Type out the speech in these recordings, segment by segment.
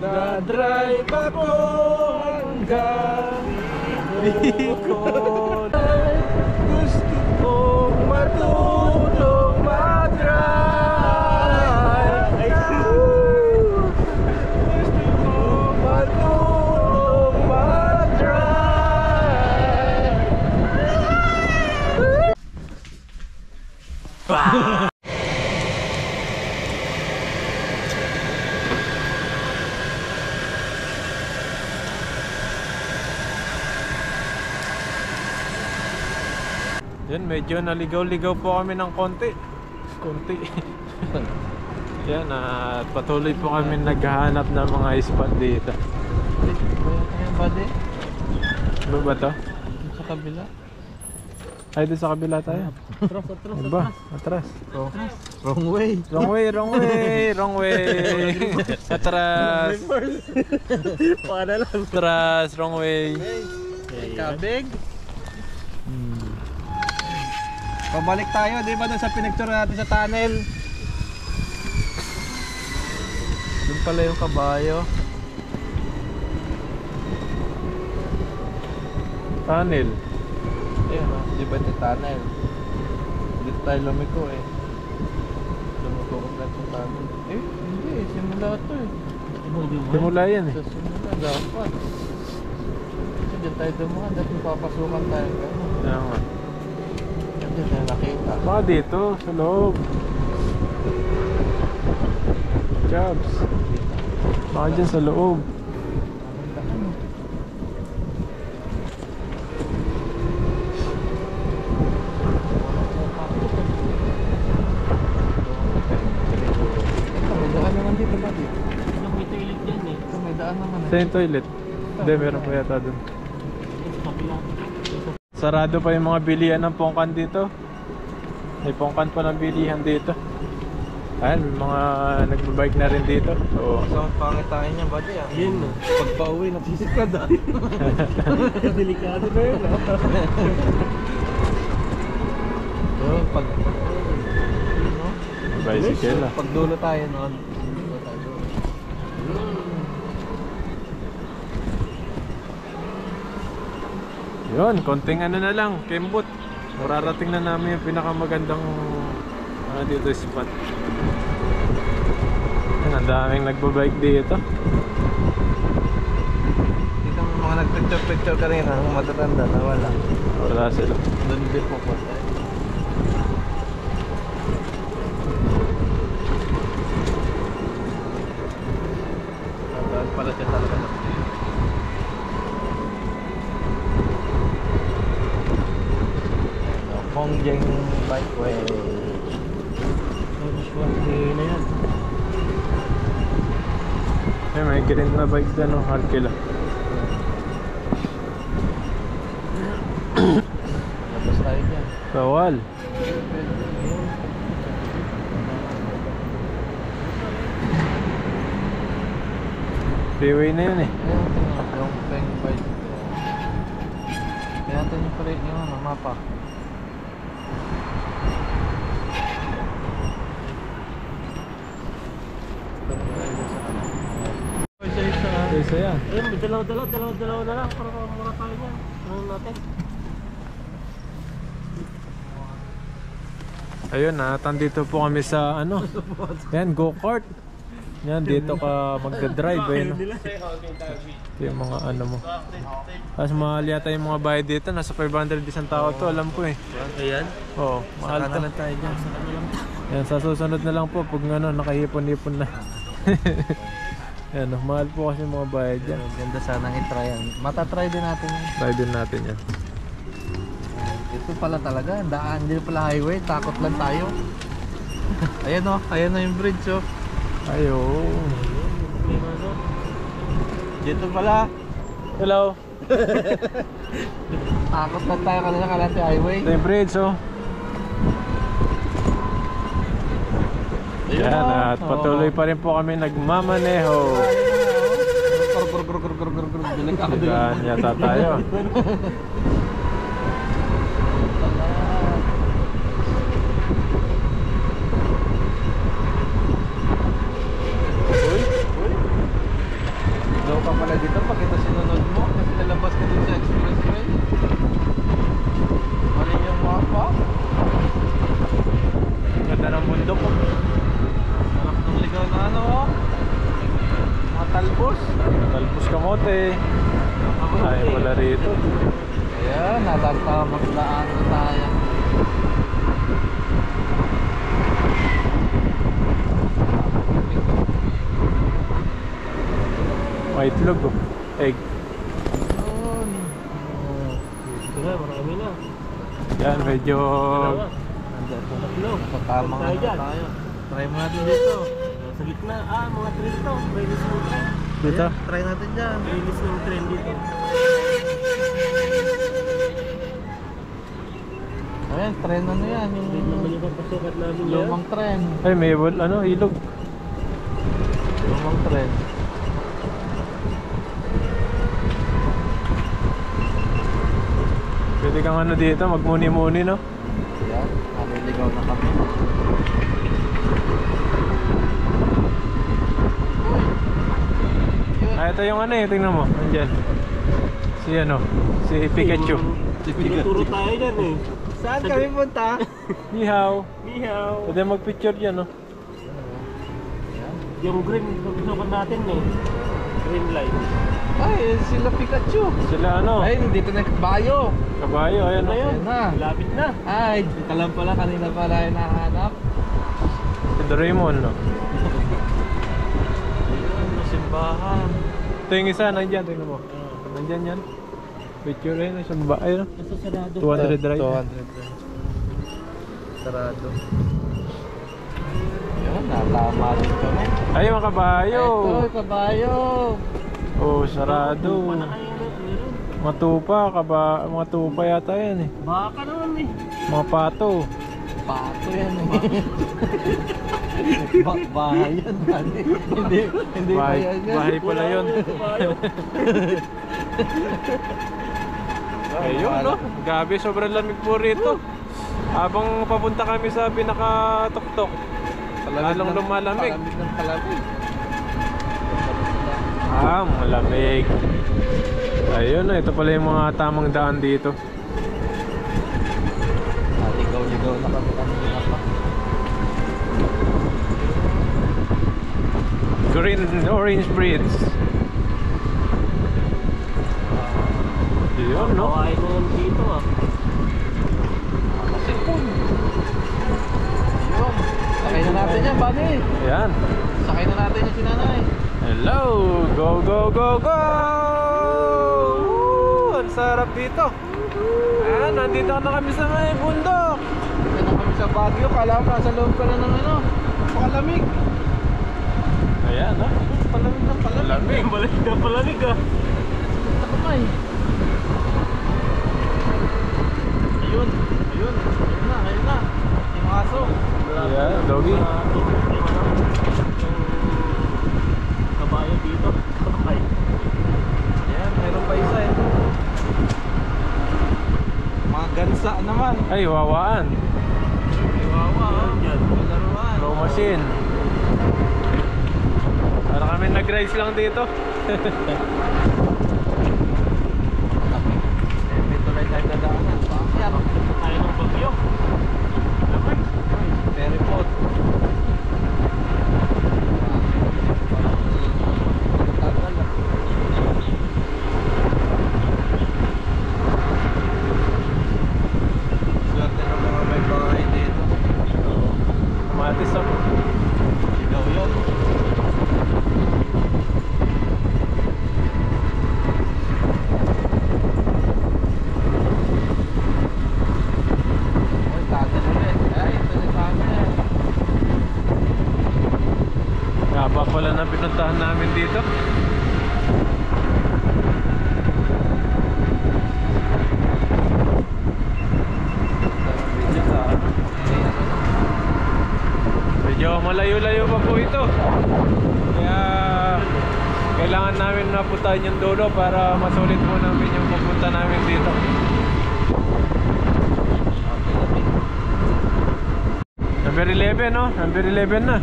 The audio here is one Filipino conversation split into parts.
Nagdadrive ako hanggang Bicol. Gusto kong matulong mag-drive. Gusto kong matulong mag-drive. Yan, medyo naligaw-ligaw po kami ng konti. Yan, at patuloy po kami naghahanap ng mga spot dito. Ano ba to? Sa kabila. Ay, doon sa kabila tayo. Atras. Wrong way. Atras. Atras, wrong way. Kabig. Pabalik tayo, di ba doon sa pinagture natin sa tunnel? Doon pala yung kabayo. Tunnel. Ayun o, di ba ito tunnel? Dito tayo lumiko eh. Lumiko ko sa tunnel. Hindi, simula ito eh. Simula yan eh. Sa simula, dapat. Hindi tayo dumaan, dahil papasukan tayo. Kaya nga. Hindi tayo nakita. Baka dito, sa loob. Jobs. Baka dyan sa loob. May daan naman dito ba dito? May toilet dyan eh. May daan naman eh. Sa yung toilet. Hindi, meron pa yata dun. Sarado pa yung mga bilihan ng pongkan dito. May pongkan pa ng bilihan dito. Ayun, may mga nagbabike na rin dito. So, pangit tayo niya ba dyan? Yun, pag pauwi, napisikad ah. Delikado na yun ah. So, pag bicycle ah. Pag dulo tayo noon. Yun, konting ano na lang, kembot. Mararating na namin yung pinakamagandang dito spot. Yan, ang daming nagbabike dito. Dito ang mga nagpicture-picture kanina, ang matatanda na wala. Wala sila. Doon din po po tayo. Nagdaan pala siya talaga na. Hongjing Bikeway. Na yan. Ay, may green na bike dyan, oh, Arkila. Labas tayo dyan. Bawal. Freeway na yun eh. Yung peng bike. Kaya natin yung pala yung mapa. Isa yan. Ayun, dalawa na lang para mura tayo niyan. Ano natin? Ayun, tandito po kami sa ano. Yan, go-kart. Yan, dito ka magdadrive eh, no? Ito yung mga ano mo. Tapos mahal yata yung mga bayad dito. Nasa 500 isang tao to, alam ko eh. Ayan. Oo, mahal to. lang tayo dyan. Yan, sa susunod na lang po pag ano, nakahipon-hipon na. Yan, mahal po kasi mga bayad dyan. Ganda sanang i-try yan. Matatry din natin yan. Try din natin yan. Ito pala talaga, daan din pala highway, takot lang tayo. Ayan o, ayan na yung bridge o. Ayo. Dito pala. Hello. Takot lang tayo kanina kalati highway. Ito yung bridge oh. Yan, at patuloy pa rin po kami nagmamaneho. Diyan yata tayo. ka dito pag ito sinunod mo kasi lalabas ka dun sa expressway. Ano yung mapa? Ganda ng bundok ko. Harap ng ligaw na ano oh. Mga talbos. Talpos kamote. Ay, wala rito. Ayan, natatamang daan na tayo. May itlog oh. Egg. Ito na, marami na. Yan, medyo... Dalawa. Tatlo. Patamang Tayo ano dyan. tayo. Try mo natin dito. Sa gitna, mga train to. Release ng train. Dito. Ayan, try natin dyan. Release ng train dito. Ayan, tren ano yan? Hindi naman yung papasukat namin yan. Lumang tren. Ay, may ilog. Lumang tren. Pwede kang ano dito, magmuni-muni no? Ayan, naliligaw na kami. Ah, ito yung ano eh, tingnan mo. Andyan. Si Pikachu. Tinuturo tayo dyan eh. Saan kami punta? Ni hao. Mihaw. Pwede magpicture dyan no? Ayan. Yung green, pagpasukat natin eh. Green light. Ay, sila Pikachu. Sila ano? Ay, dito na kabayo. Kabayo, ayan Ano o. yun? Ayan na. Lapit na. Ay, dito lang pala. Kanina pala yung nahanap. Si Doraemon no? Ayun, nasimbahan. Ito yung isa, nandyan, tingnan mo. Nandyan yan. Picture rin, isang ba? Ayun. Nasa sarado. 200 drive. 200 sarado. Yun, natama din kami. Ay, mga kabayo. Ito, kabayo. Oh, sarado. Paano kayo meron? Mga tupa, mga tupa yata yan eh. Baka naman eh. Mga pato. Pato yan eh. Bahay yan. Hindi Bahay, bayan yan. bahay pala yun. Ayun no, gabi sobrang lamig po rito. Habang papunta kami sa pinaka-tuktok, lalong lumalamig. Palamig ng palamig. Ah, malamig. Ayun na, ito pala yung mga tamang daan dito. Ligaw-ligaw na kami kanina pa. Green Orange Bridge. Yun no. Kawain na yan dito ah. Sipon. Yun. Sakay na natin yan, Bani. Ayan. Sakay na natin yung sinanay. Hello! Go, go, go, go! Woo! Ang sarap dito. Ayan, nandito na kami sa may bundok. Yan na kami sa Baguio. Kala ko nasa loob ka na ng ano. Palamig. Ayan ha. Palamig na palamig. Malamig. Balik na palalig ah. Takamay. Ayun. Ayun. Ayun na. Ayun na. Yung aso. Ayan, doggy. Kabayo dito. Ay. Ayan. Mayroon pa isa eh. Mga gansa naman. Ay, wawaan. Iwawa. Yan. Malaruan. Row machine. Para kami nag-rides lang dito. Dito lang tayo dadaanan. Pakyar. Tayo ng bagyo. Ferryboat. Swerte ng mga may bahay dito. Kamatis oh. Sigaw yun. Ay, tagal ulit. Ay, ito na tagal. Haba pala na pinuntahan namin dito. Medyo malayo-layo pa po ito. Kaya kailangan namin napuntahan yung dulo para masulit po namin yung pupunta namin dito. Number 11 no? Number 11 na.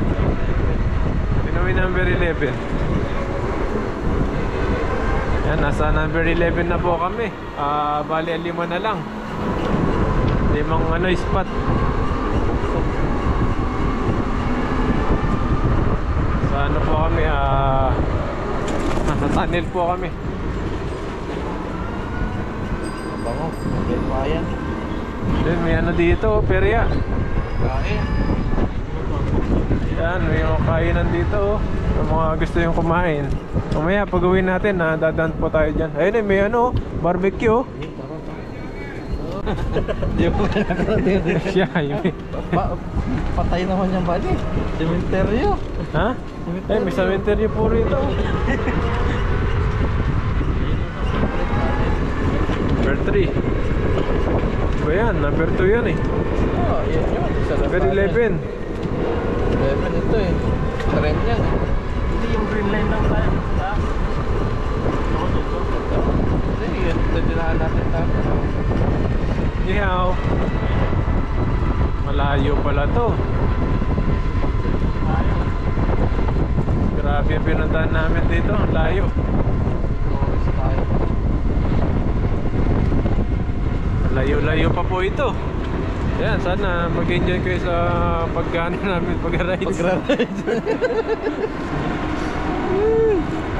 Pinuwi number 11. Yan, nasa number 11 na po kami. Bali 5 na lang. 5 spot. Sa ano po kami, nasa tunnel po kami. Bango, may bayan. Then may ano dito, perya. Kain. Yan, may mga kainan dito. Yung mga gusto yung kumain. Mamaya pag uwi natin, dadaan po tayo dyan. Ayun, may ano, barbecue. Di mo nakakarating. Siya, yun. Patay naman yung bali. Cementerio. Ha? Eh, may cemetery po rito. Number 3. Ba yan? Number 2 yan eh. Oh, yan yun. Number 11. 11 ito eh. Trend yan. Hindi yung green line lang tayo. Hindi, yun. Ito dinaan natin tayo. Ihaw. Malayo pala to. Grabe yung pinuntahan namin dito. Ang layo. Layo-layo pa po ito. Yan, sana mag-enjoy kayo sa paggano namin pag-rides.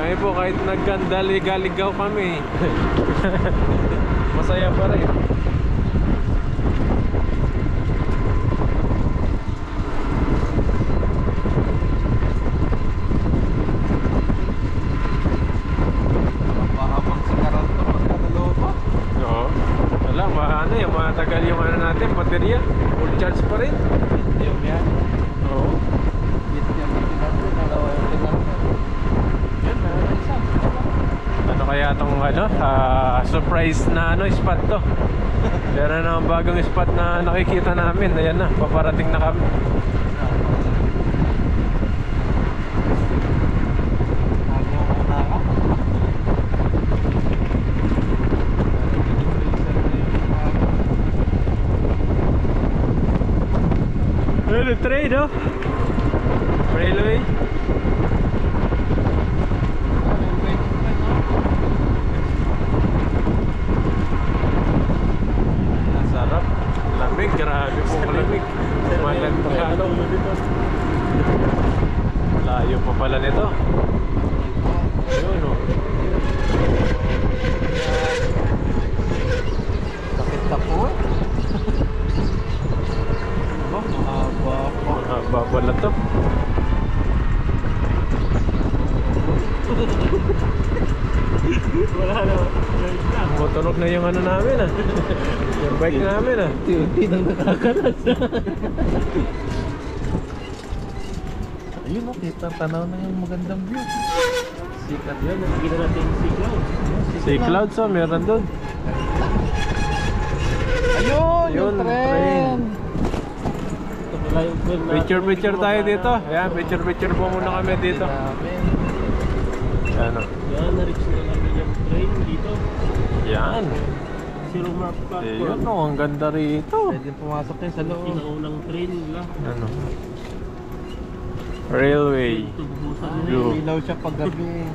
Ay po, kahit nagkandali-galigaw kami, masaya pa rin. Mahabang si Karanto, magkakaloba. Oo. Wala, ano yung matagal yung ano natin, baterya. Full charge pa rin. Yung yan. Oo. Lithium na tinatawag. Dalawa yung tinatawag. Yan, meron isa. Ano kaya itong ano, surprise na ano, spot to. Meron na bagong spot na nakikita namin. Ayan na, paparating na kami. Ano, train, no? Railway. Sarap. Lamig, grabe po malamig. Malantado. Layo pa pala nito. Ayun, no? Sakit na po eh. Mahaba po. Mahaba pala to. Wala na. Motorok na yung ano namin ah. Yung bike namin ah. Unti-unti nang nakakalas. Ayun o, kita tanaw na yung magandang view. Sikat Yan, nakikita natin yung sea clouds. Si Clouds oh, meron doon. Ayun, Yun, yung train. Ito pala yung train natin. Picture tayo dito. Ayan, picture po muna kami dito. Ano? Yan, na-reach na namin yung train dito. Yan. Zero mark Ayun platform. oh, ang ganda rito. Pwede pumasok kayo sa loob. Pinaunang train nila. Ano? Railway. Tubusan Blue. nila. Ilaw siya pag gabi.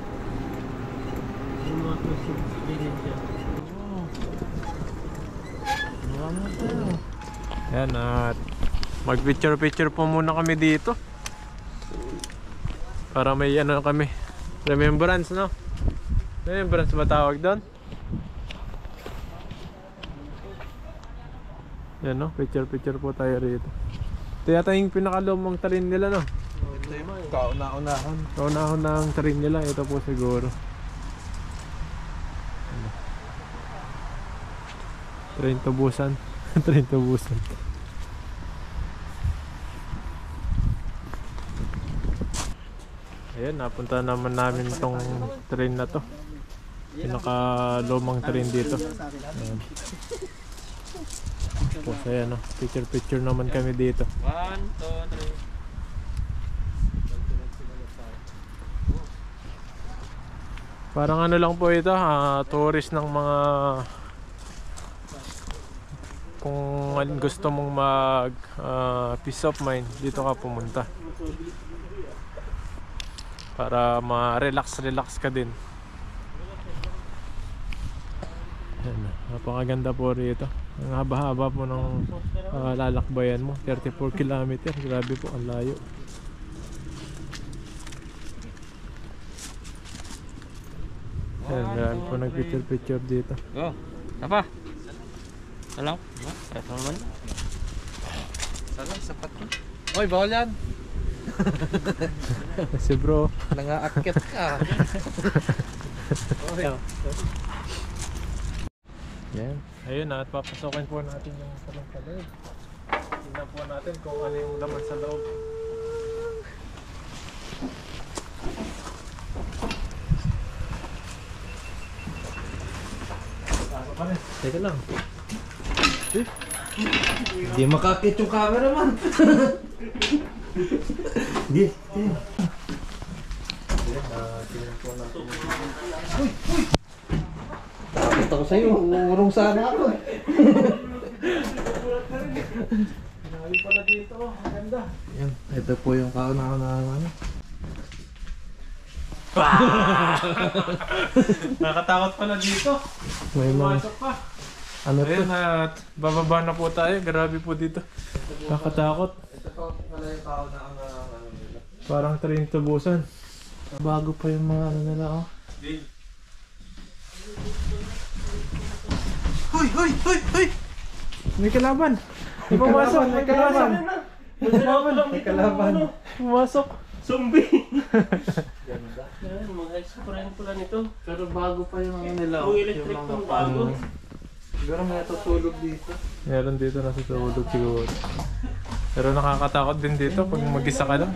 Yung mga cruise train siya. Yan at mag-picture po muna kami dito. Para may ano kami. Remembrance, no? Remembrance ba tawag doon? Yan, no? Picture po tayo rito. Ito yata yung pinakalumang train nila, no? Ito yung kauna-unahan. Kauna-unahang train nila. Ito po siguro. Train to Busan. Train to Busan. Ayan, napunta naman namin itong train na to. Pinaka-lumang train dito. Ayan. Tapos ayan, no? Picture naman kami dito. 1, 2, 3. Parang ano lang po ito, tourist ng mga kung gusto mong mag peace of mind, dito ka pumunta para ma-relax ka din. Napakaganda po rito. Ang haba-haba po ng lalakbayan mo. 34 kilometer. Grabe po, ang layo. Ayan, marami po nag-picture dito. Go. Apa? Alam? Ito naman. Sana, sapat ko. Oy, bawal yan. Si bro. Nangaakyat ka. Yan. Ayun na, at papasokin po natin yung salong sa loob. Tingnan po natin kung ano yung laman sa loob. Teka lang. Hindi makakit yung camera man. Hindi. Tingnan po natin. Takot ako sa'yo. Urong sana ako. Sinabi pala dito. Ang ganda. Yan. Ito po yung kauna-una. Nakatakot pala dito. May mga... Pumasok pa. Ano to? Ayun, at bababa na po tayo. Grabe po dito. Nakatakot. Ito po pala yung kauna-una. Parang train to Busan. Bago pa yung mga ano nila, oh. Hoy! Hoy! Hoy! Hoy! May kalaban! May pumasok! May kalaban! May kalaban. Pumasok! Zombie! Ganda. Yan, mga explain pala nito. Pero bago pa yung ano nila, Yung electric mga tong pan. bago. Siguro may natutulog dito. Meron dito na sa tulog siguro. Pero nakakatakot din dito pag mag-isa ka lang.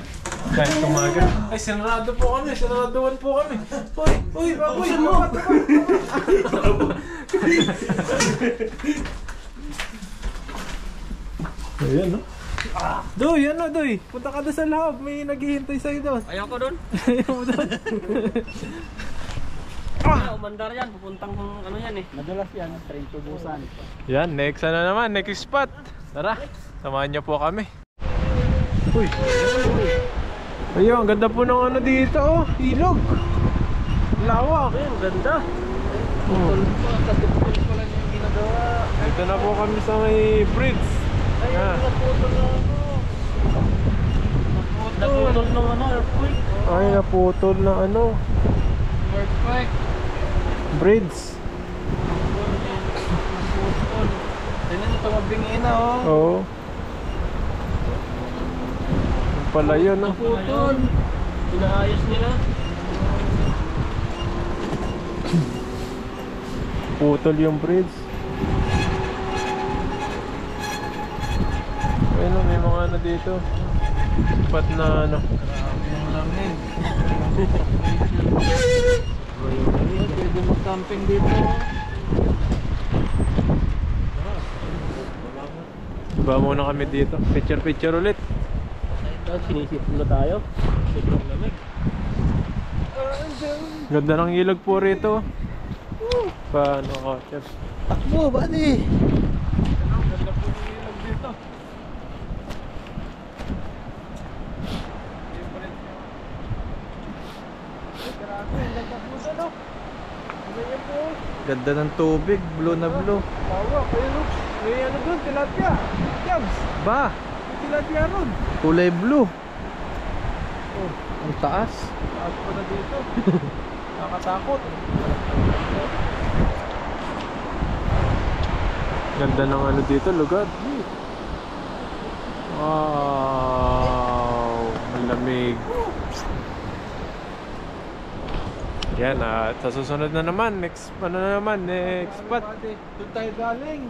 Kahit tumaga. Ay, sinarado po kami. Sinaraduan po kami. Hoy! Hoy! Baboy! Ayan, no? Doy! Ano, Doy? Punta ka doon sa loob. May naghihintay sa'yo doon. Ayaw ko doon. Ayaw mo doon. Umandar yan. Pupuntang ano yan eh. Madalas yan. Train to Busan. Yan, next ano naman, next spot. Tara, samahan niyo po kami. Uy. Ayun, ang ganda po ng ano dito, oh. Ilog. Lawak. Ayun, ganda. Oh. Katutulog ko lang yung ginagawa. Dito na po kami sa may bridge. Ayun, naputol na ano. Naputol ng ano, earthquake. Ay, naputol na ano, Earthquake. bridge. Tingnan nyo, tumabingin na, oh. Oo. Yung pala yun, oh. Naputol. Inaayos nila. Putol yung bridge. Ayun, oh, may mga ano dito. Spot na ano. Yung lamig. Pwede mag-camping dito. Iba muna kami dito. Picture ulit. Sinisip na tayo. Sobrang lamig. Ganda ng ilog po rito. Paano ko? Takbo, buddy. Ganda po ng ilog dito. Ganda ng tubig, blue na blue. Tawa, pero may ano doon, tilapia. Cabs. Ba, May tilapia ron. kulay blue. Oh, Ang taas. taas pa na dito. Nakatakot. Ganda ng ano dito, lugar. Wow, malamig. Yan, at sa susunod na naman, next spot. Doon tayo galing.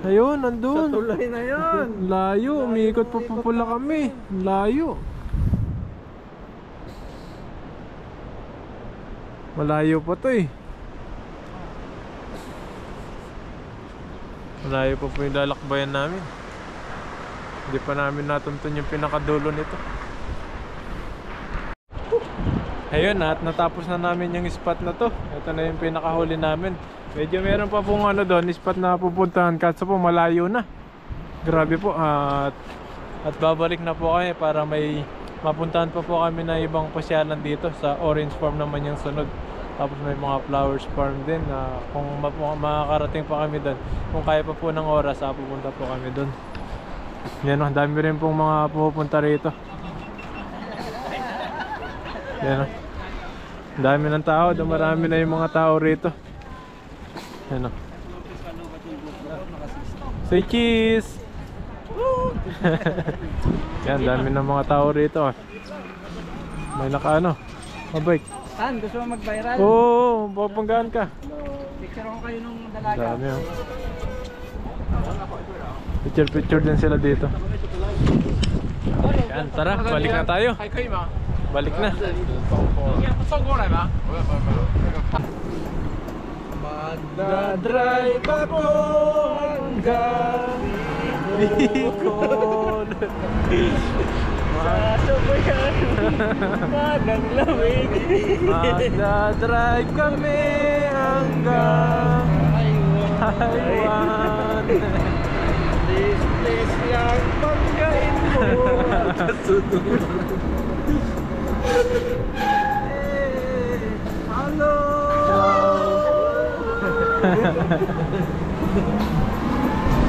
Ayun, nandun. Sa tulay na yan. Layo, umiikot pa pala kami. Layo. Malayo pa to eh. Malayo pa po yung lalakbayan namin. Hindi pa namin natuntun yung pinakadulo nito. Ayun, at natapos na namin yung spot na to. Ito na yung pinakahuli namin. Medyo meron pa pong ano doon, spot na pupuntahan kaso po malayo na. Grabe po. At babalik na po kami para may mapuntahan pa po kami na ibang pasyalan dito. Sa Orange Farm naman yung sunod. Tapos may mga flowers farm din na kung makakarating pa kami doon, kung kaya pa po ng oras, pupunta po kami doon. Yan o, dami rin pong mga pupunta rito. Yan o, dami ng tao, marami na yung mga tao rito. Yan o. Say cheese! Yan, dami ng mga tao rito. May naka-ano, mabike. Saan? Gusto mo mag-viral? Oo, papanggaan ka. Picture ko kayo nung dalaga. Dami oh. Picture din sila dito. Yan, tara, balik na tayo. Balik na. Magdadrive ako hanggang Bicol. Magang lamig. Magdadrive kami hanggang Taiwan. This place yung pagkain mo. Hello.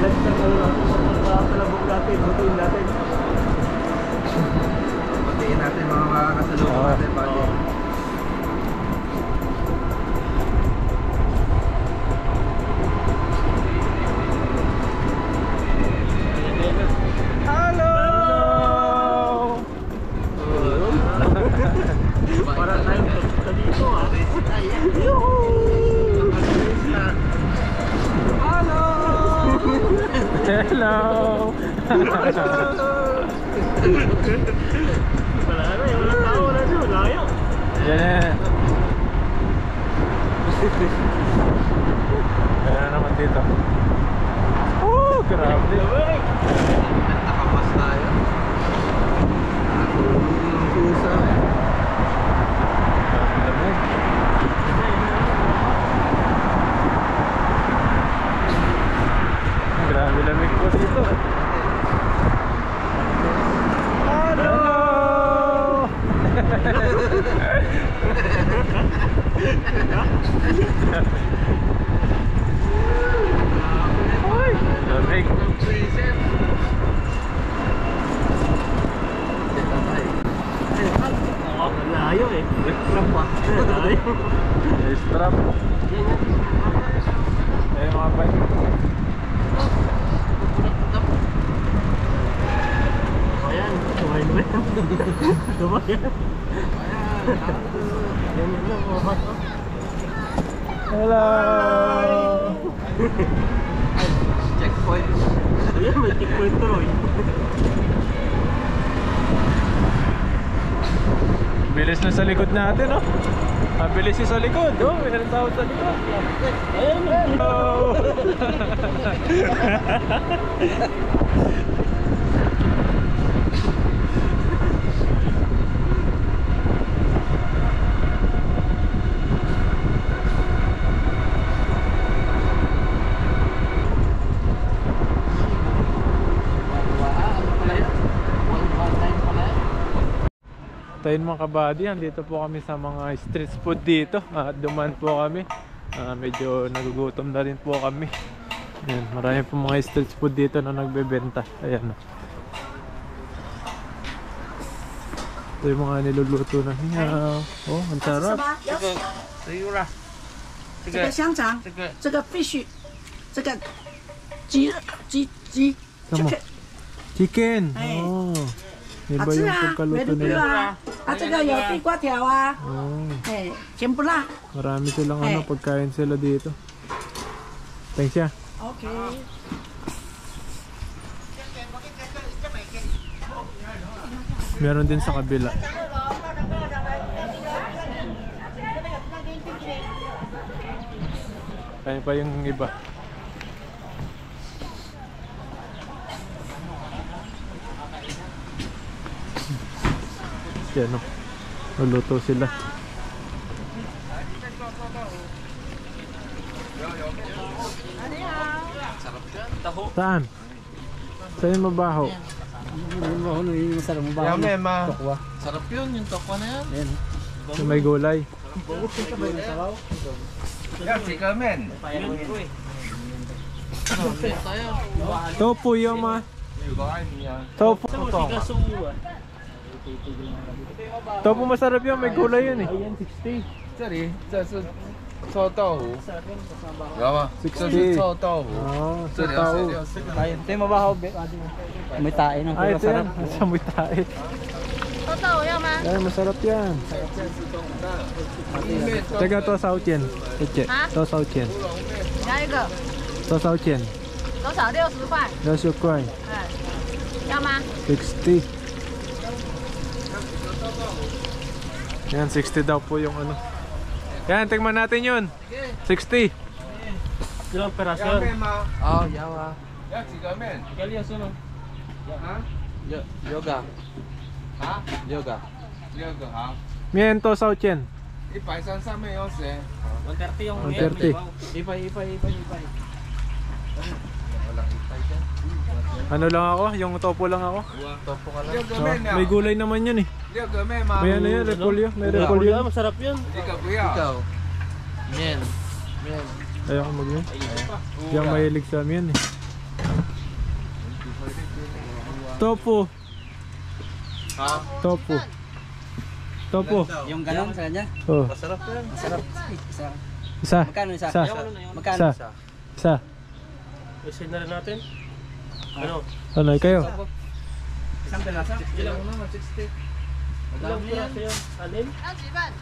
Let's sa kalabog natin, butuin natin. Batiin natin mga makakasalubong natin pati. Hello. Para tayong sa dito ah. Hello. Wala na eh, walang tao na doon, layo. Yeah. Kaya naman dito. Oh, grabe. Nakapas tayo. Ang pusa. Lamig. Grabe lamig po dito. Hello. Uy, lamig. Layo eh. Strap pa. Layo. May strap. Eh, mga bike. Ayan, sumayin mo yan. Sumayin. Yan yun lang, mga bato. Hello. Checkpoint. Ayan, may checkpoint tuloy. Bilis na sa likod natin, oh. Mabilis yung sa likod, oh. Mayroon tao sa likod. Ayan, Hello. Tayo mga kabady, dito po kami sa mga street food dito. Duman po kami. Medyo nagugutom na rin po kami. Ayan, marami po mga street food dito na nagbebenta. Ayan. Ito yung mga niluluto na niya. Oh, ang sarap. 这个香肠，这个 fish，这个鸡 什么 chicken. Ay. Oh. 好 Iba 吃 yung 啊，没 pagkaluto 得 nila. 啊，这个有地瓜条啊， Oh. 哎，甜不辣 Marami silang Ay. pagkain sila dito. Thanks ya. ，OK。 Meron din sa kabila. Kaya pa yung iba. Yan o. Luluto sila. Saan? Saan yung mabaho? Masarap mo ba? Yame ma. Sarap yun, yung tokwa na yan. Yung may gulay. Yan, chicken man. Tofu yun ma. Tofu. Tofu masarap yun, may gulay yun eh. Ayan, 60. 这里这是臭豆腐，知道吗？这是臭豆腐， Oh, 这 sa 里 tao. 要谁？ Tayo, tayo mabahaw. May tae ng Ay, ito yan. Sa may tae. 豆豆要吗？ Ay, masarap yan. Teka, to sao chien. Ah? To sao chien. 你要一个 To sao chien. 多少？60块。 60 kway. 哎，要吗？ 60. Yan, 60 daw po yung ano. Yan, tingnan natin yun. 60. Ilang peraso 要 yun? 面吗？Oh, yawa. 要几个面？ Kali yung sunod. 啊？ Yoga. 啊？Yoga. 6个好。 Mien to sao chien. 130上面有谁？ 130 yung 130. Ipay. Walang ipay dyan. Ano lang ako? Yung topo lang ako. Topo ka lang. 6个 Oh, 面 may 了。 gulay naman yun eh. 6个面吗？ May ano yan, repolyo. May Repolyo, repolyo. masarap yun. 一个不要。 Ikaw. Mien. Mien. Ayaw ko mag-yun. Hindi ako mahilig sa amin eh. Tofu. Tofu. Tofu. Yung ganun sa kanya? Oh. Masarap yan. Masarap. Isa. Isa. Magkano isa? Isa. Magkano Isa. isa? Isa. Isin na rin natin. Ano? Ano, kayo? Isang peraso? Ilang naman? 60. Ilang peraso yun? Alin? 要几份？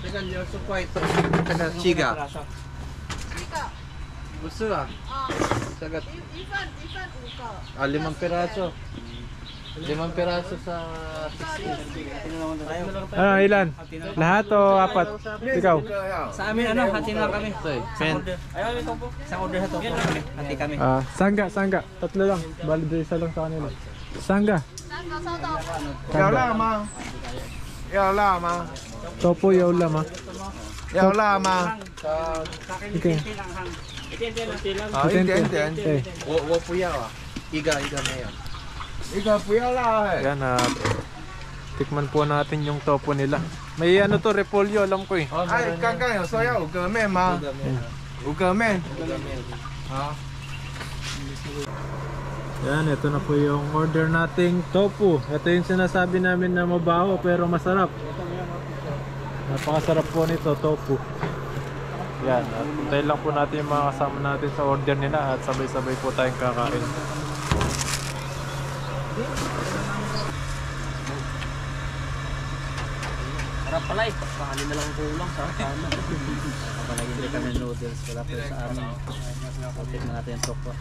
这个60块，这个7个。一个。不是啊，哦，这个一份5个。 5 peraso. 5 peraso sa 60. Ano, ilan? Lahat o apat? Ikaw? 6个要。 Sa amin ano, hati na lang kami. Pen. Ayaw, ito po. Isang order na to. Hati kami. Sangga. Tatlo lang. Bali doon isa lang sa kanila. Sangga. 3个臭豆腐。要辣吗？要辣吗？ Topo yaw lam ha. 要辣吗？ Okay. 好，一点点。 Okay. 我不要啊，一个没有。一个不要辣哎。 Yan tikman po natin yung topo nila. May ano to, repolyo, alam ko eh. 哎，刚刚有说要5个面吗？5个面。好。 Yan, ito na po yung order nating tofu. Ito yung sinasabi namin na mabaho pero masarap. Napakasarap po nito, tofu. Yan, at hintayin lang po natin yung mga kasama natin sa order nila at sabay-sabay po tayong kakain. Sarap pala eh. Pakali na lang kulang sa sana. Palagi kami noodles, wala pa sa amin. Update na natin yung topo.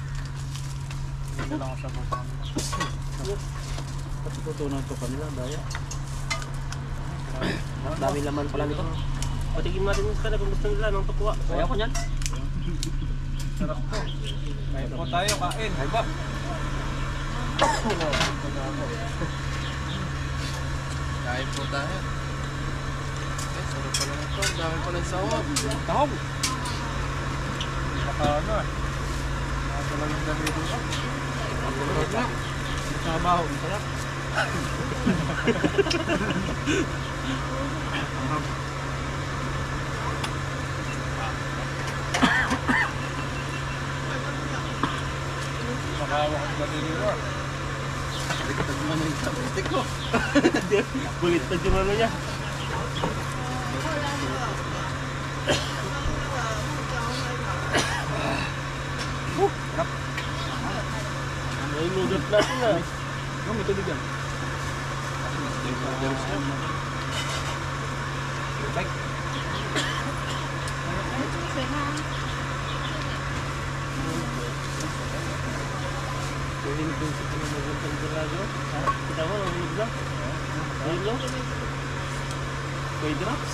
Ito lang ako sa buka. Pati tutunan to kanila, daya. Dami laman pala nito. Patigim natin yung sana kung gusto nila ng tukwa. Ayaw ko niyan. Kain po tayo, kain. Ay ba? Kain po tayo. Eh, sarap pala nito. Ang dami pala sa sawab. Tahog. Baka ano eh. Nasa lang yung dami dito. Sabaw. Sarap. Makawak ang dami dito. Bulit na yung ano niya. May nudot natin na. May tubig yan. Kita mo, nangulog lang. Ayun lang. May drops.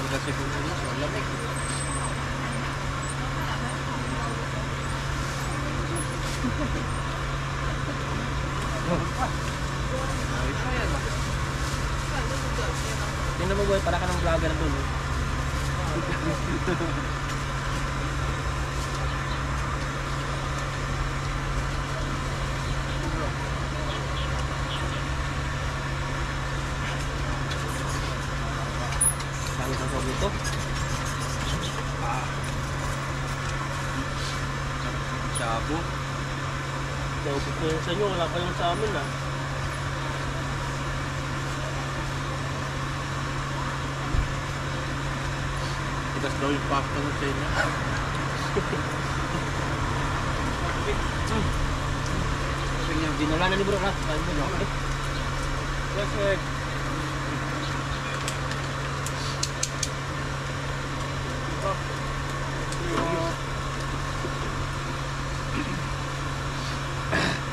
Kasi kung ano, lamig. Tingnan mo boy, para ka ng vlogger doon. Ano sa sob ito? Shabu. Naubos na yun sa inyo, wala pa yung sa amin ah. Itas daw yung pasta ng sa inyo. Dinala na ni Bro Rat. Kain mo lang. Yes, egg.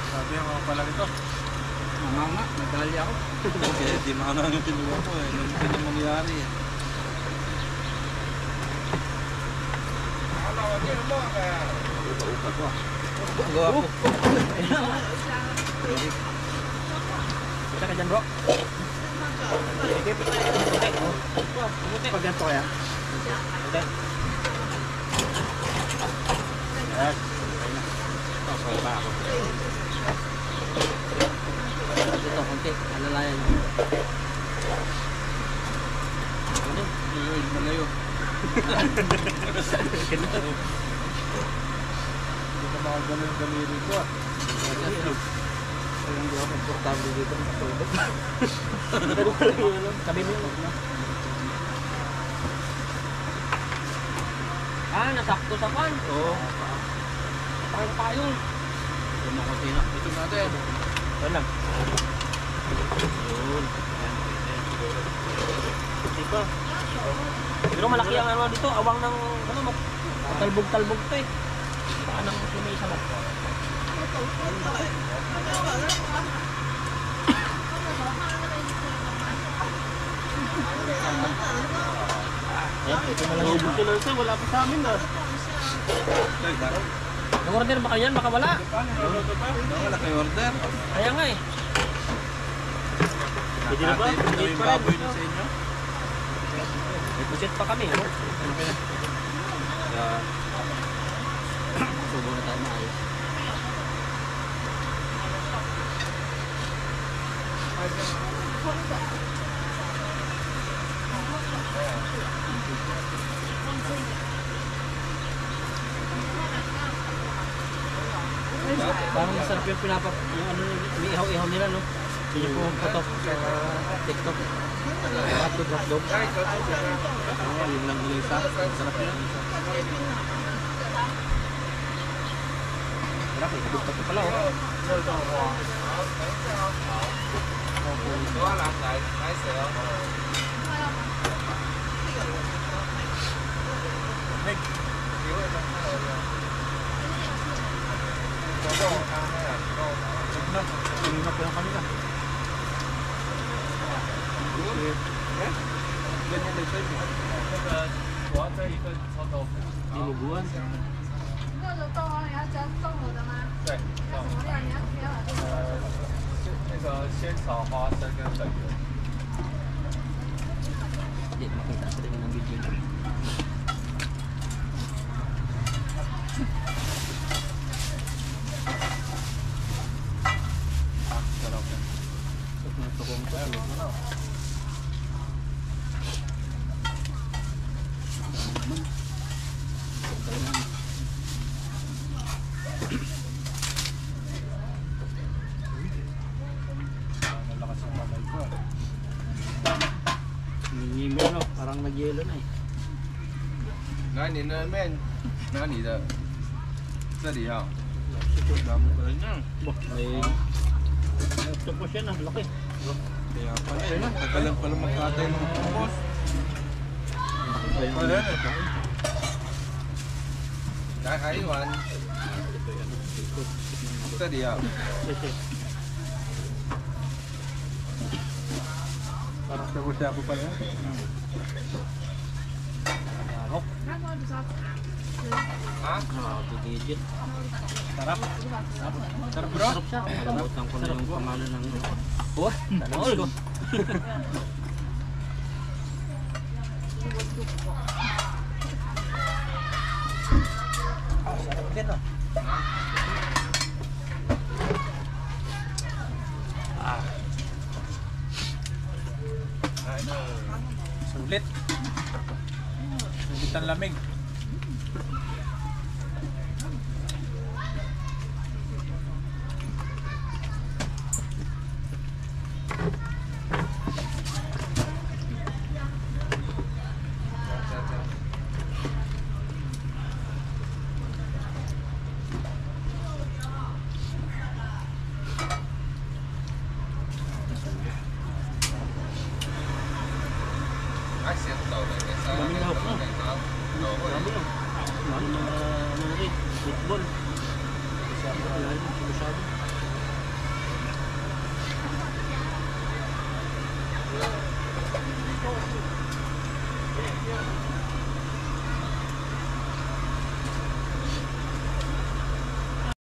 Sabi ang mga pala ito. Manganga, nagdali ako. Kaya di manang yung tinuwa ko eh. Nung ito yung mangyari eh. Upa-upa ko ah. Gawa ko. Kita ka dyan bro. Pag ganito kaya? Yes. Okay pa ako. Ito, konti. Alalayan. Uy, malayo. Hindi na makagano yung daliri ko ah. Kaya hindi ako komportable dito sa tulog. Ganun ka lang yun. Ano? Sabi mo yun. Ah, nasakto sa pan. Oo. Parang payong. Ito na konti na. Ito natin. Ito lang. Yun. Hindi pa. Pero malaki ang ano dito. Awang ng ano, talbog-talbog to eh. Saan ang lumisa mo? Ito na lang yung buto lang siya. Wala pa sa amin ah. Nag-order ba kayo yan? Baka wala. Wala kayo order. Kaya nga eh. Pwede na ba? Ito Pwede yung pa rin. baboy na sa inyo. May pusit pa kami. Ano? Ano kaya? Subo na tayo maayos. Parang masarap yung yung ano, yung ihaw-ihaw nila, no? Yun yung pumapatok sa TikTok. Hotdog. Yun lang yung isa. Sarap yun. Sarap eh, hotdog pa pala, oh. Kanina pa yung kanina. Dinuguan. 热的豆啊，你要加重了的吗？对，要什么料？你要调好这个。那个仙草花生跟粉圆。 Hindi, makita sa tingin ng video niya. Sarap yan. Tukong to. Malakas yung kamay ko. Minimil, no? Parang nag-yelo na eh. 拿你的面，拿你的，这里啊。Dami pa rin yan. May... Octopus yan ah, laki. Kaya pala yun. Tagalan pala magkatay ng boss. Pala yun. 来还一碗，这里啊。 Parang shabu-shabu pala yan. 那个比较啊？ Digit. Sarap. Sarap bro? Sarap siya. Kalimutan ko na yung pangalan ng... Wah, sana all ko. Sarap din ah. Sulit. ang lamig. Daming lahok na. Dami lang. Dami mga ano rin, football. Masyado.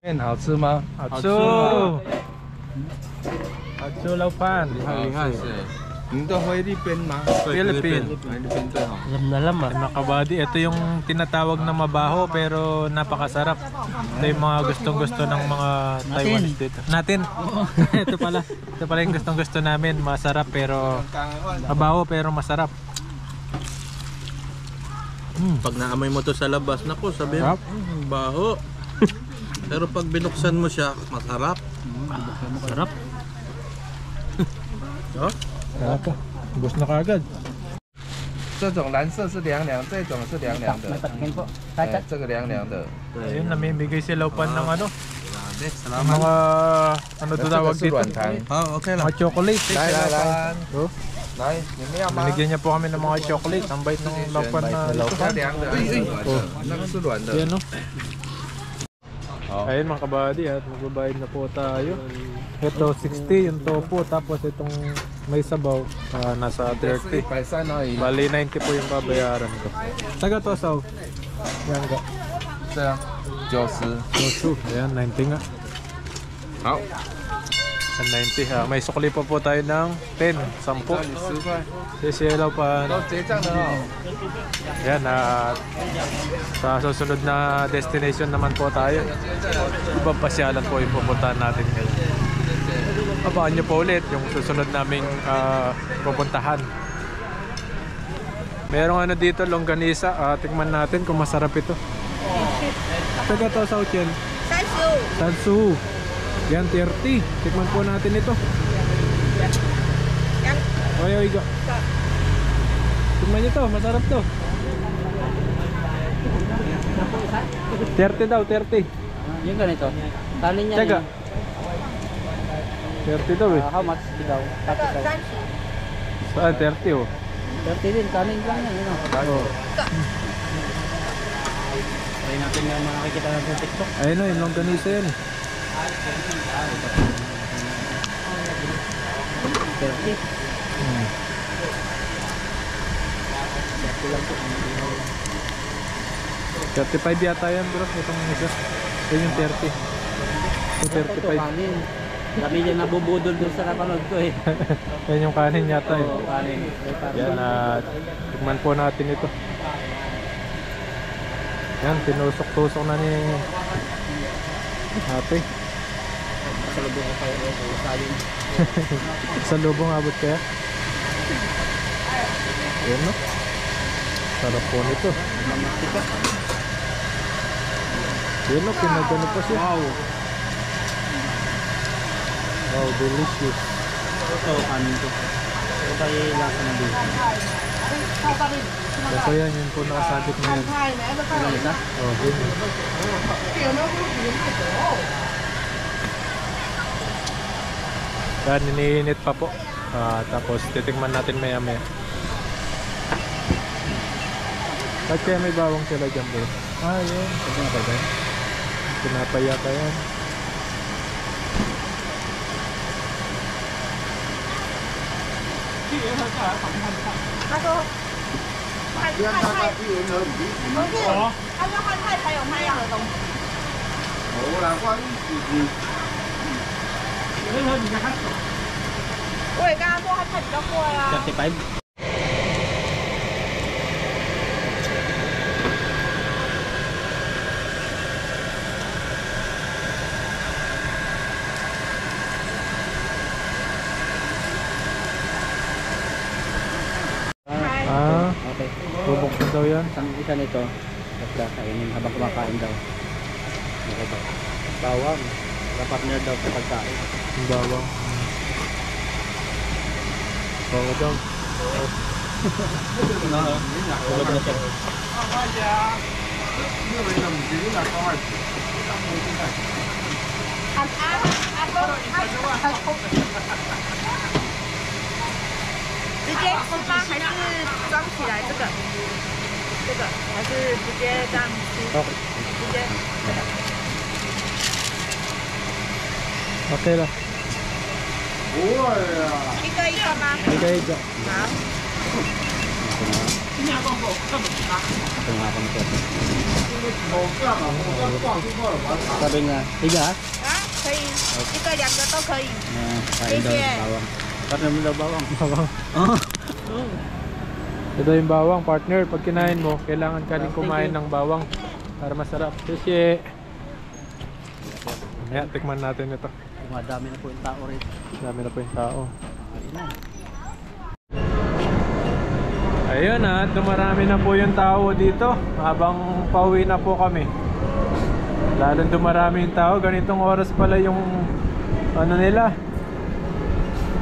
面好吃吗？好吃老pan. 厉害！您的菲律宾吗？ Philippine. 菲律宾最好。 Alam na alam ah. Mga kabady, ito yung tinatawag na mabaho pero napakasarap. Ito yung mga gustong-gusto ng mga Taiwanese dito. Natin. ito pala yung gustong-gusto namin. Masarap pero mabaho pero masarap. Pag naamoy mo to sa labas, naku, sabi Sarap. baho. Pero pag binuksan mo siya, masarap. Sarap. Oh? Sarap po. Ubus na kaagad. 这种蓝色是凉凉，这种是凉凉的。 May patingin po. 哎，这个凉凉的。 Ayun, namimigay si Laupan ng ano. Grabe, Ng salamat. mga ano to tawag dito? Oh, okay lang. Mga chocolate. 来来来， Oh, 来，你们要吗？ binigyan niya po kami ng mga chocolate. Ang bait ng Laupan na ito. 它凉的，那个是软的。 Yan no? Oh. Ayun mga kabady at magbabayad na po tayo. Ito 60 yung topo tapos itong may sabaw nasa 30. 130而已。 Bali 90 po yung babayaran ko. Taga to saw. Yan ga. 这样90。 Tosu. Ayan 90 nga. 好， 90 ha. May sukli pa po tayo ng 10, 10. 10块。 Sisielaw pa. 都结账了哦。 Yan sa susunod na destination naman po tayo. Ibang pasyalan po yung pupuntahan natin ngayon. Abangan nyo po ulit yung susunod naming pupuntahan. Merong ano dito, longganisa. Tikman natin kung masarap ito. Taga to sa Uchel. Sansu. Yan 30. Tikman po natin ito. Oy, Igo. Tikman nyo to, masarap to. 30 daw, 30. Yung ganito. Tali niya. Tsaga. 30 daw eh. How much daw? Tapos daw. Saan? 30 oh. 30 din. Kanin lang yan. Ano? Oh. Try natin yung mga nakikita natin sa TikTok. Ayun o, yung longganisa yan eh. 30. 35 yata yan bro, itong isa. Yan yung 30. Yung 35. Kanin. Sabi niya nabubudol doon sa kapanood ko eh. Yan yung kanin yata eh. Oo, kanin. Yan tikman po natin ito. Yan, tinusok-tusok na ni ate. Pasalubong ko kayo. Saling. Sa lubong abot kaya? Yan no? Sarap po nito. Mamastika. Yan no, pinagano pa siya. Wow. Wow, delicious. Ito, kanin ko. Ito tayo lasa ng dito. Basta yan, yun po nakasabit na yan. Ilang isa? Oh, yun. Yan, iniinit pa po. Tapos titikman natin maya maya. Ba't kaya may bawang sila dyan bro? Yun. Tinapay yata yan. Hãy 35. Bubuksan daw yun. Isang isa nito. Tapos kainin habang kumakain daw. Okay daw. Bawang. Partner daw sa pagkain. Yung bawang. Bawang daw. Tulog na siya.直接吃吗？还是装起来这个？这个还是直接这样吃？直接。 Okay lang. 一个一个吗？ Iga-iga. 好。 Ito nga ako nito. Sabi nga, higa. 啊，可以，一个两个都可以。 Kain daw ng bawang. Partner mo daw bawang. Bawang. Ito yung bawang, partner. Pag kinain mo, kailangan ka rin kumain ng bawang para masarap. Kasi tikman natin ito. Madami na po yung tao rin. Dami na po yung tao. Ayun na. Ayun na, dumarami na po yung tao dito habang pauwi na po kami. Lalong dumarami yung tao. Ganitong oras pala yung ano nila,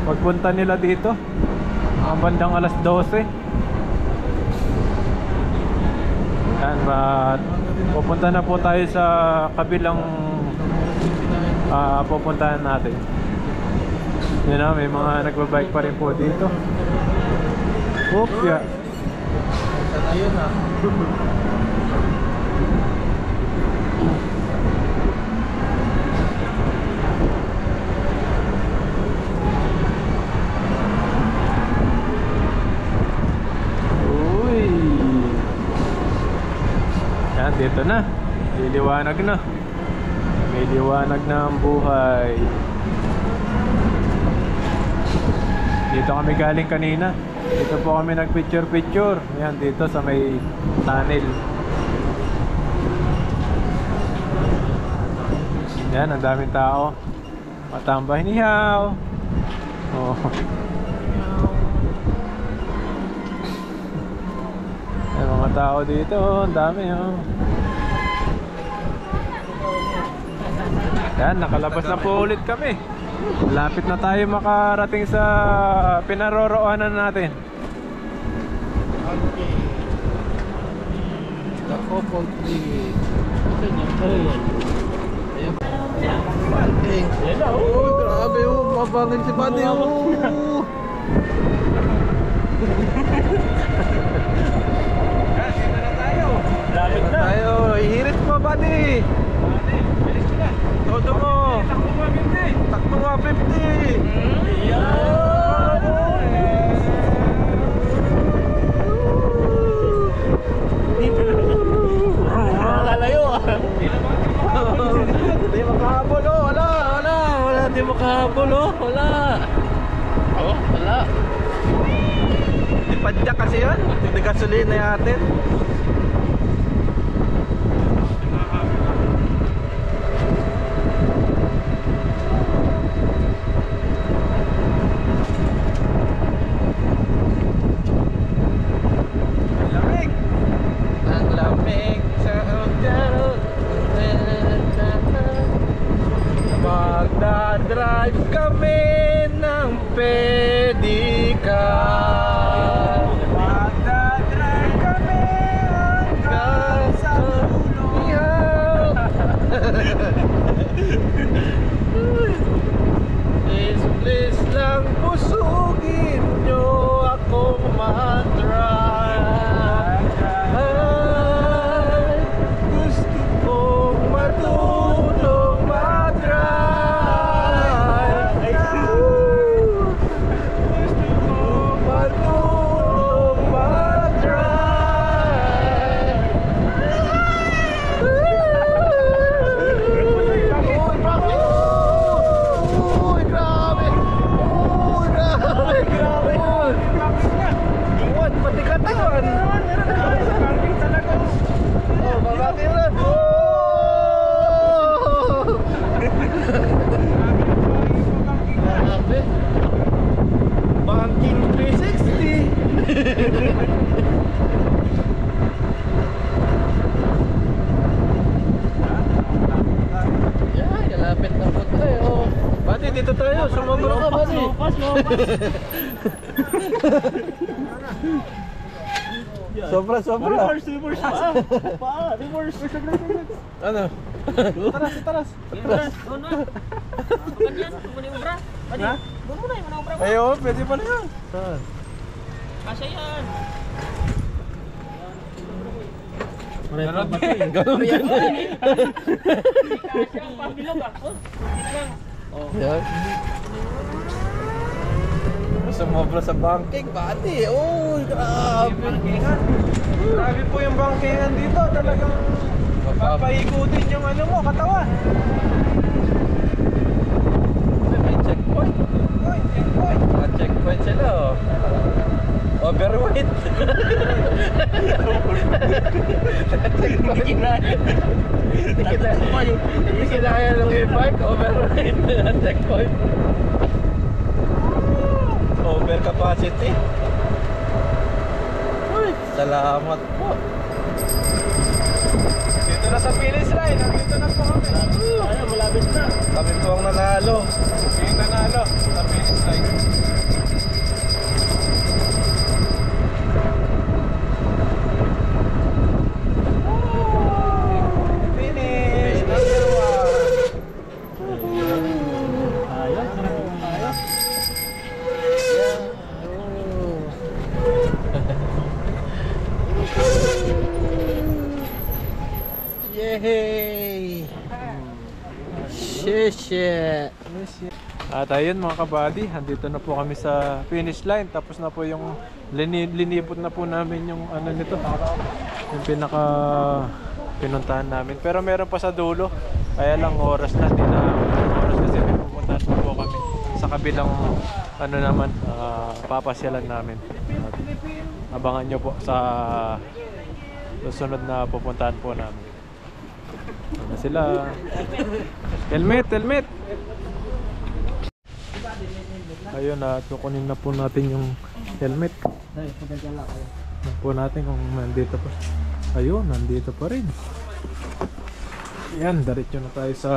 pagpunta nila dito. Ang bandang alas 12. Yan, pupunta na po tayo sa kabilang pupuntahan natin. Yun na, may mga nagbabike pa rin po dito. Oops, yeah. Ayun na. Uy. Yan, dito na. Liliwanag na. May liwanag na ang buhay. Dito kami galing kanina. Dito po kami nag-picture-picture. Ayan, dito sa may tunnel. Yan, ang daming tao. Matambay niyaw. Oh. May mga tao dito. Ang dami, oh. Yan, nakalabas na po ulit kami. Lapit na tayo makarating sa pinaroroonan natin. Okay. Ako po tree. Oh, grabe oh, mabangin si Buddy oh. Lapit na. Tayo, ihirit mo Buddy. Todo mo. Takbo nga 50. Nakalayo ah. Hindi makahabol oh, wala. Hindi makahabol oh, wala. Oh, wala. Di padyak kasi yun. Hindi gasolina natin. Ang lamig sa oceano. Magdadrive kami ng pedicab. Magdadrive kami hanggang sa ihaw. Please lang busugin nyo akong ma-drive. Gusto kong matulong ma-drive. Gusto kong matulong ma-drive. Uy, grabe! Uy, grabe! Grabe! Lumabas, lumabas. Sobra. Reverse. Reverse. Ano? Taras. Doon na. Ganyan, doon yung obra. Doon muna yung obra mo. Ayo, pwede pa na yan. Saan? Kasya yan. Ganun din. Kasya ang pambilog ako. Yan. Sumobra sa banking, pati. Oh, grabe. Grabe po yung bangkingan dito. Talagang papaikutin yung ano mo, katawan. May checkpoint. Checkpoint sila, oh. Overweight. Hindi kinaya ng e-bike, overweight. Checkpoint. Over capacity. Uy, salamat po. Dito na sa finish line. Nandito na po kami. Ay, malapit na. Kami po ang nanalo. Yung nanalo sa finish line. Finish! Number 1. Yay! Shit. At ayun mga kabady, andito na po kami sa finish line. Tapos na po yung linipot na po namin yung ano nito, yung pinaka pinuntahan namin. Pero meron pa sa dulo. Kaya lang oras na, di na oras kasi may pupuntahan pa po kami sa kabilang ano naman, papasyalan namin. At abangan nyo po sa susunod na pupuntahan po namin. Ano sila? Helmet! Ayun na, kukunin na po natin yung helmet. Tignan po natin kung nandito pa. Ayun, nandito pa rin. Yan, diretso na tayo sa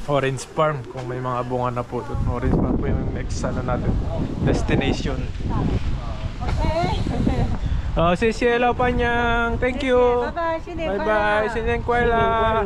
Orange Farm. Kung may mga bunga na po doon. Orange Farm po yung next ano natin, destination. Oh, si Cielo Panyang. Thank you. Bye-bye. Bye-bye. Sineng Kuela.